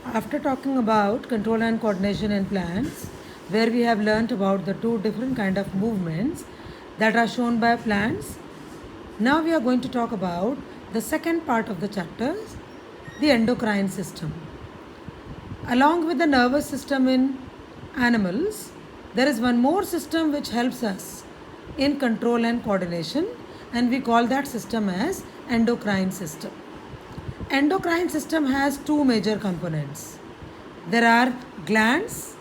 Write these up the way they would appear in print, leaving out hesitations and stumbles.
After talking about control and coordination in plants, where we have learnt about the two different kind of movements that are shown by plants, now we are going to talk about the second part of the chapter, the endocrine system. Along with the nervous system in animals, there is one more system which helps us in control and coordination, and we call that system as endocrine system. Endocrine system has two major components. There are glands,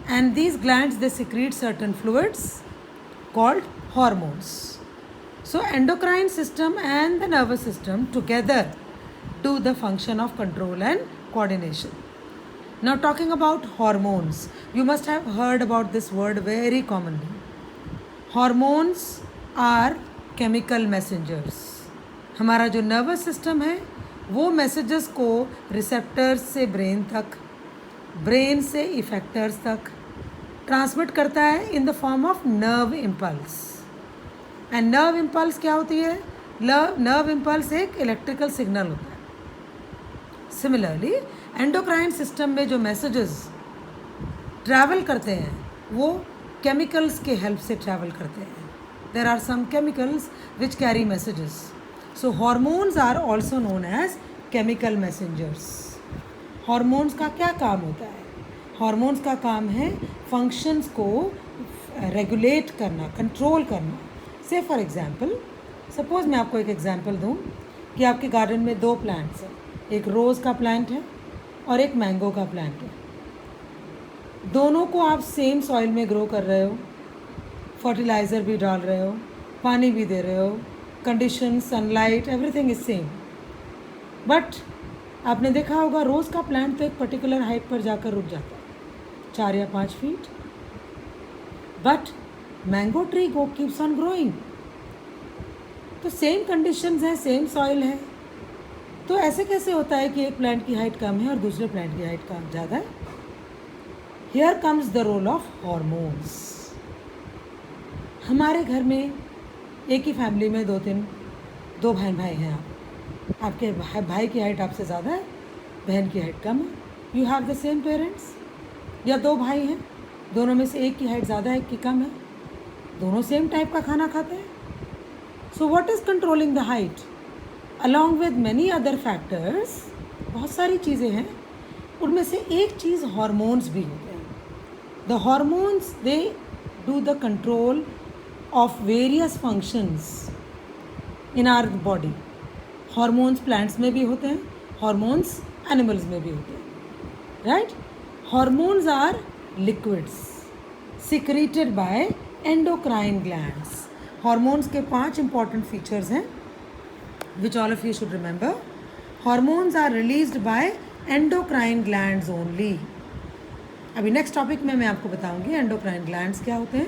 and these glands they secrete certain fluids called hormones. So endocrine system and the nervous system together do the function of control and coordination. Now talking about hormones, you must have heard about this word very commonly. Hormones are chemical messengers. हमारा जो nervous system है वो messages को receptors से brain तक, brain से effectors तक transmit करता है in the form of nerve impulse. And nerve impulse क्या होती है? नर्व इम्पल्स एक इलेक्ट्रिकल सिग्नल होता है. सिमिलरली एंडोक्राइन सिस्टम में जो मैसेजेस ट्रैवल करते हैं वो केमिकल्स के हेल्प से ट्रैवल करते हैं. There are some chemicals which carry messages. So hormones are also known as chemical messengers. Hormones का क्या काम होता है? हॉर्मोन्स का काम है फंक्शंस को रेगुलेट करना, कंट्रोल करना. से फॉर एग्जांपल, सपोज मैं आपको एक एग्जांपल दूं कि आपके गार्डन में दो प्लांट्स हैं. एक रोज़ का प्लांट है और एक मैंगो का प्लांट है. दोनों को आप सेम सॉइल में ग्रो कर रहे हो, फर्टिलाइज़र भी डाल रहे हो, पानी भी दे रहे हो, condition, sunlight, everything is same. But आपने देखा होगा रोज़ का प्लांट तो एक पर्टिकुलर हाइट पर जाकर रुक जाता है, 4 या 5 feet. But mango tree go keeps on growing. तो सेम कंडीशंस हैं, सेम सॉइल है, तो ऐसे कैसे होता है कि एक प्लांट की हाइट कम है और दूसरे प्लांट की हाइट कम ज़्यादा है? Here comes the role of hormones. हमारे घर में एक ही फैमिली में दो बहन भाई हैं. आपके भाई की हाइट आपसे ज़्यादा है, बहन की हाइट कम है. You have the same parents. या दो भाई हैं, दोनों में से एक की हाइट ज़्यादा है, एक की कम है, दोनों सेम टाइप का खाना खाते हैं. So what is controlling the height? Along with many other factors, बहुत सारी चीज़ें हैं, उनमें से एक चीज़ हॉर्मोन्स भी होते हैं. The hormones they do the control of various functions in our body. Hormones plants में भी होते हैं, हॉर्मोन्स एनिमल्स में भी होते हैं, right? Hormones are liquids secreted by endocrine glands. Hormones के 5 इंपॉर्टेंट फीचर्स हैं which all of you should remember. Hormones are released by endocrine glands only. अभी नेक्स्ट टॉपिक में मैं आपको बताऊंगी एंडोक्राइन ग्लैंड्स क्या होते हैं.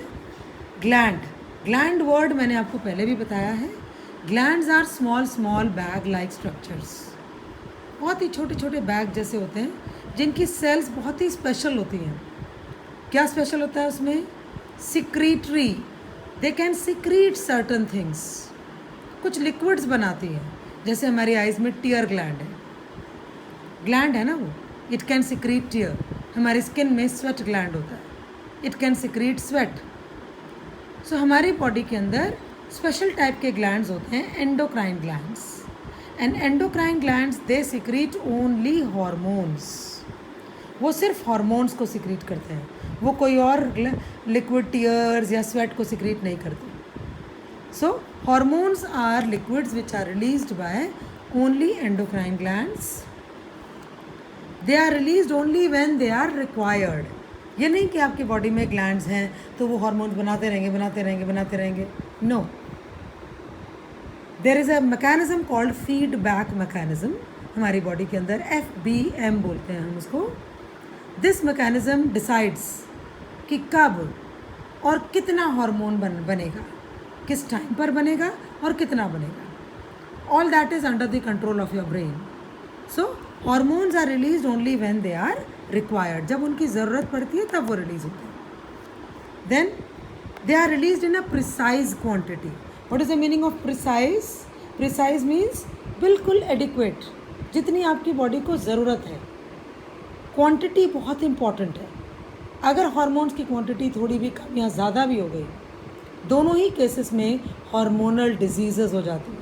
ग्लैंड वर्ड मैंने आपको पहले भी बताया है. Glands are small bag like structures. बहुत ही छोटे छोटे बैग जैसे होते हैं जिनकी सेल्स बहुत ही स्पेशल होती हैं. क्या स्पेशल होता है उसमें? Secretory. They can secrete certain things. कुछ लिक्विड्स बनाती हैं, जैसे हमारी आइज़ में टीयर ग्लैंड है ना, वो इट कैन सिक्रीट टीयर. हमारी स्किन में स्वेट ग्लैंड होता है, इट कैन सिक्रीट स्वेट. सो हमारी बॉडी के अंदर स्पेशल टाइप के ग्लैंड्स होते हैं, endocrine glands. And endocrine glands they secrete only hormones. वो सिर्फ हॉर्मोन्स को सिक्रीट करते हैं, वो कोई और लिक्विड टीयर्स या स्वेट को सिक्रीट नहीं करते. So hormones are liquids which are released by only endocrine glands. They are released only when they are required. ये नहीं कि आपकी बॉडी में ग्लैंड्स हैं तो वो हार्मोन्स बनाते रहेंगे. No. There is a mechanism called feedback mechanism. हमारी बॉडी के अंदर FBM बोलते हैं हम उसको. This mechanism decides कि कब और कितना हार्मोन बनेगा, किस टाइम पर बनेगा और कितना बनेगा. All that is under the control of your brain. So hormones are release only when they are required. जब उनकी ज़रूरत पड़ती है तब वो रिलीज होते हैं. Then they are release in a precise quantity. What is the meaning of precise? Precise means बिल्कुल एडिक्वेट, जितनी आपकी बॉडी को ज़रूरत है. क्वांटिटी बहुत इंपॉर्टेंट है. अगर हार्मोन्स की क्वांटिटी थोड़ी भी कम या ज़्यादा भी हो गई, दोनों ही केसेस में हार्मोनल डिजीजेस हो जाती हैं.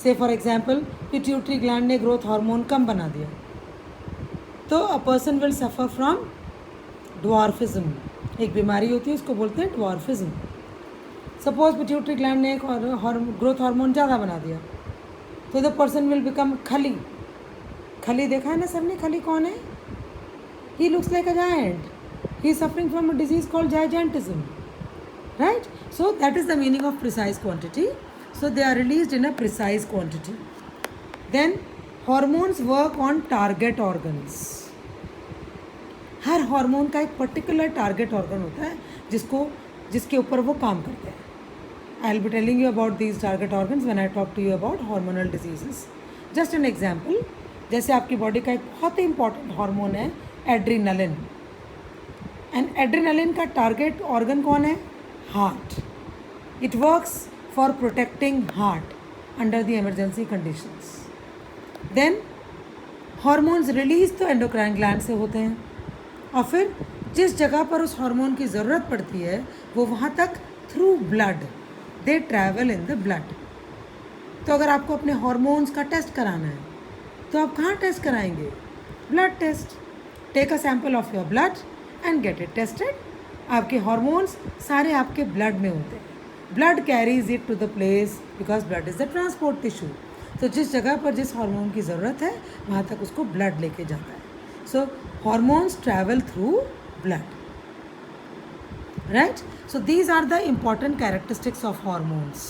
से फॉर एग्जांपल पिट्यूटरी ग्लैंड ने ग्रोथ हार्मोन कम बना दिया, तो a person will suffer from dwarfism. एक बीमारी होती है, उसको बोलते हैं ड्वार्फिज्म. सपोज पिट्यूटरी ग्लैंड ने एक ग्रोथ हार्मोन ज़्यादा बना दिया, तो द पर्सन विल बिकम खली. खली देखा है ना सबने? खली कौन है? He looks like a giant. He is suffering from a disease called gigantism. Right? So that is the meaning of precise quantity. So they are released in a precise quantity. Then hormones work on target organs. Her hormone का एक particular target organ होता है जिसके ऊपर वो काम करते हैं. I will be telling you about these target organs when I talk to you about hormonal diseases. Just an example, जैसे आपकी बॉडी का एक बहुत ही इंपॉर्टेंट हार्मोन है एड्रीनलिन. एंड एड्रीनलिन का टारगेट ऑर्गन कौन है? Heart. It works for protecting heart under the emergency conditions. Then hormones release तो endocrine gland से होते हैं, और फिर जिस जगह पर उस हार्मोन की ज़रूरत पड़ती है वो वहाँ तक through blood they travel in the blood. तो अगर आपको अपने हार्मोन्स का टेस्ट कराना है तो आप कहाँ टेस्ट कराएंगे? Blood test. Take a sample of your blood and get it tested. आपके हार्मोन्स सारे आपके ब्लड में होते हैं. Blood carries it to the place because blood is the transport tissue. तो जिस जगह पर जिस हार्मोन की ज़रूरत है वहाँ तक उसको ब्लड लेके जाता है. So hormones travel through blood. Right? So these are the important characteristics of hormones.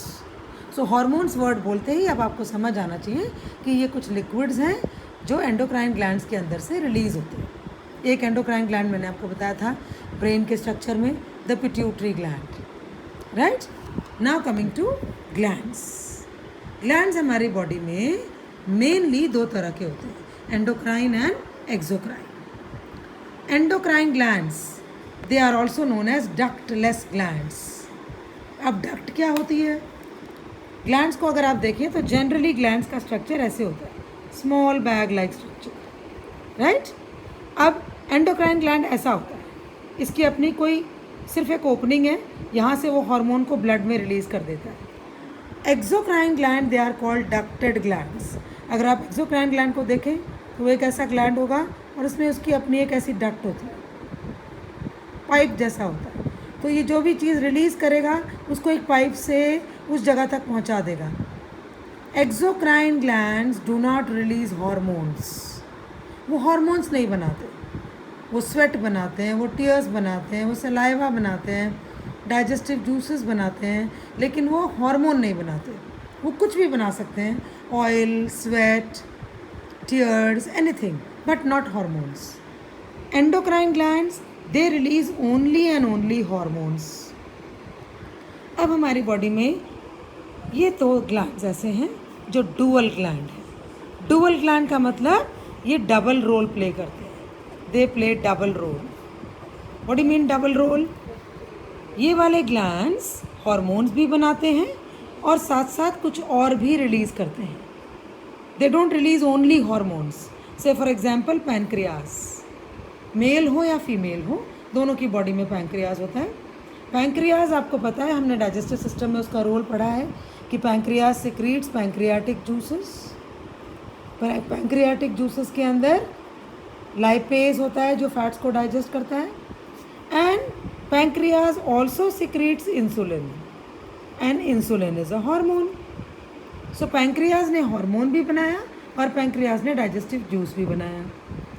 So hormones word बोलते ही अब आपको समझ आना चाहिए कि ये कुछ लिक्विड्स हैं जो एंडोक्राइन ग्लैंड्स के अंदर से रिलीज़ होते हैं. एक एंडोक्राइन ग्लैंड मैंने आपको बताया था ब्रेन के स्ट्रक्चर में, the pituitary gland. Right? Now coming to glands. Glands हमारी बॉडी में मेनली दो तरह के होते हैं, endocrine and exocrine. Endocrine glands they are also known as ductless glands. अब डक्ट क्या होती है? ग्लैंड्स को अगर आप देखें तो जनरली ग्लैंड्स का स्ट्रक्चर ऐसे होता है, small bag like structure. Right? अब एंडोक्राइन ग्लैंड ऐसा होता है, इसकी अपनी कोई सिर्फ एक ओपनिंग है, यहाँ से वो हार्मोन को ब्लड में रिलीज़ कर देता है. Exocrine gland they are called ducted glands. अगर आप एक्सोक्राइन ग्लैंड को देखें तो वो एक ऐसा ग्लैंड होगा और उसमें उसकी अपनी एक ऐसी डक्ट होती है, पाइप जैसा होता है. तो ये जो भी चीज़ रिलीज़ करेगा उसको एक पाइप से उस जगह तक पहुँचा देगा. Exocrine glands do not release hormones. वो हार्मोन्स नहीं बनाते. वो स्वेट बनाते हैं, वो टीयर्स बनाते हैं, वो सलाइवा बनाते हैं, डाइजेस्टिव जूसेस बनाते हैं, लेकिन वो हार्मोन नहीं बनाते. वो कुछ भी बना सकते हैं, oil, sweat, tears, anything, but not hormones. Endocrine glands they release only and only hormones. अब हमारी बॉडी में ये दो ग्लैंड्स ऐसे हैं जो डुअल ग्लैंड है. डुअल ग्लैंड का मतलब ये डबल रोल प्ले करते हैं. They play double role. What do you mean double role? ये वाले ग्लैंड्स हार्मोन्स भी बनाते हैं और साथ साथ कुछ और भी रिलीज़ करते हैं. They don't release only hormones. से फॉर एग्जांपल पैंक्रियास, मेल हो या फीमेल हो, दोनों की बॉडी में पैंक्रियास होता है. पैंक्रियास आपको पता है, हमने डाइजेस्टिव सिस्टम में उसका रोल पढ़ा है कि pancreas secretes pancreatic juices. Pancreatic juices के अंदर लाइपेज होता है जो फैट्स को डाइजेस्ट करता है. And pancreas also secretes insulin and insulin is a hormone. So pancreas ने हार्मोन भी बनाया और पैंक्रियास ने डाइजेस्टिव जूस भी बनाया.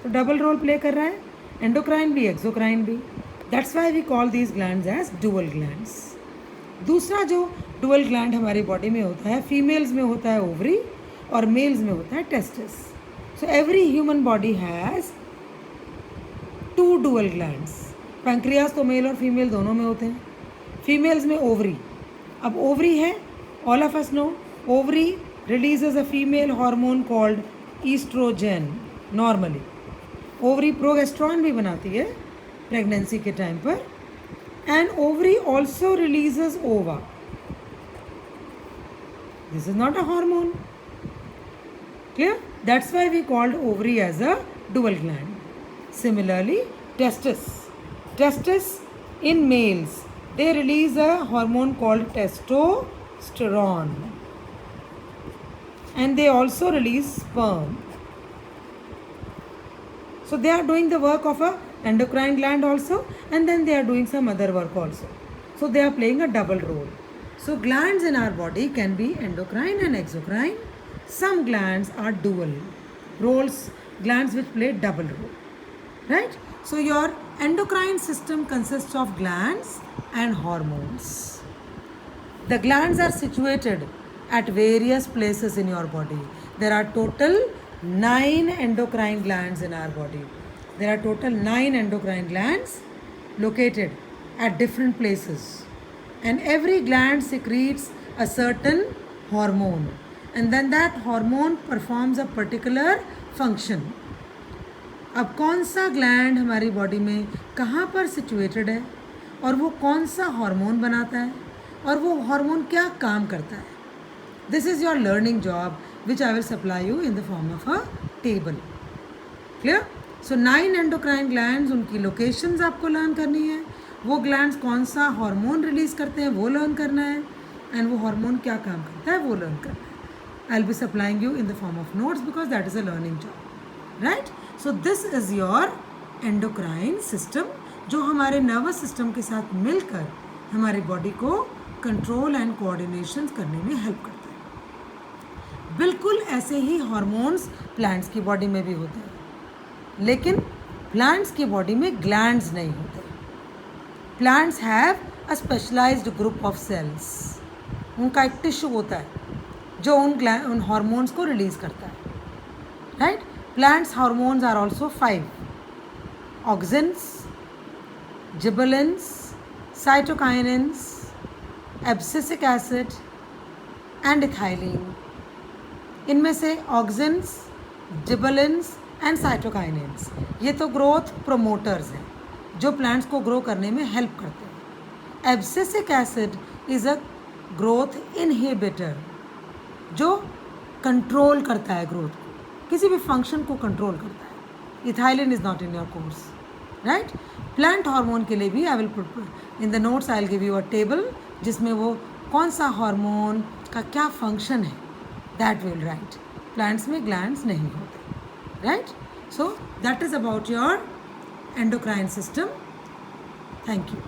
तो डबल रोल प्ले कर रहा है, एंडोक्राइन भी एक्सोक्राइन भी. That's why we call these glands as dual glands. दूसरा जो डुअल ग्लैंड हमारी बॉडी में होता है, फीमेल्स में होता है ओवरी और मेल्स में होता है testis. So every human body has 2 dual glands. Pancreas तो मेल और फीमेल दोनों में होते हैं. फीमेल्स में ओवरी. अब ओवरी है, all of us know ovary releases a female hormone called oestrogen. Normally ovary progesterone भी बनाती है प्रेगनेंसी के टाइम पर. And ovary also releases ova. This is not a hormone. Clear? That's why we called ovary as a dual gland. Similarly, testes in males, they release a hormone called testosterone, and they also release sperm. So they are doing the work of a endocrine gland also, and then they are doing some other work also. So they are playing a double role. So glands in our body can be endocrine and exocrine. Some glands are dual roles, glands which play double role. Right? So your endocrine system consists of glands and hormones. The glands are situated at various places in your body. There are total 9 endocrine glands in our body. There are total 9 endocrine glands located at different places. And every gland secretes a certain hormone. And then that hormone performs a particular function. अब कौन सा gland हमारी body में कहाँ पर situated है और वो कौन सा हार्मोन बनाता है और वो हार्मोन क्या काम करता है, this is your learning job which I will supply you in the form of a table. Clear? So 9 endocrine glands, उनकी लोकेशंस आपको लर्न करनी है. वो ग्लैंड्स कौन सा हार्मोन रिलीज करते हैं वो लर्न करना है, एंड वो हार्मोन क्या काम करता है वो लर्न करना है. आई will B supplying you in the form of notes because that is a learning job. Right? So this is your endocrine system, जो हमारे नर्वस सिस्टम के साथ मिलकर हमारी बॉडी को कंट्रोल एंड कोऑर्डिनेशन करने में हेल्प करता है. बिल्कुल ऐसे ही हार्मोन्स प्लांट्स की बॉडी में भी होते हैं, लेकिन प्लांट्स की बॉडी में ग्लैंड्स नहीं होते. Plants have a specialised group of cells. उनका एक टिश्यू होता है जो उन हार्मोन्स को रिलीज करता है. Right? Plants hormones are also 5: auxins, gibberellins, cytokinins, abscisic acid and ethylene. इनमें से ऑक्सिन्स, जिबरेलिन्स एंड साइटोकाइनिन्स ये तो ग्रोथ प्रोमोटर्स हैं जो प्लांट्स को ग्रो करने में हेल्प करते हैं. Abscisic acid is a growth inhibitor जो कंट्रोल करता है ग्रोथ को, किसी भी फंक्शन को कंट्रोल करता है. Ethylene is not in your course. Right? Plant hormone के लिए भी I will put in the notes, I will give you a table जिसमें वो कौन सा हार्मोन का क्या फंक्शन है दैट विल राइट. प्लांट्स में ग्लैंड्स नहीं होते. Right? So that is about your endocrine system. Thank you.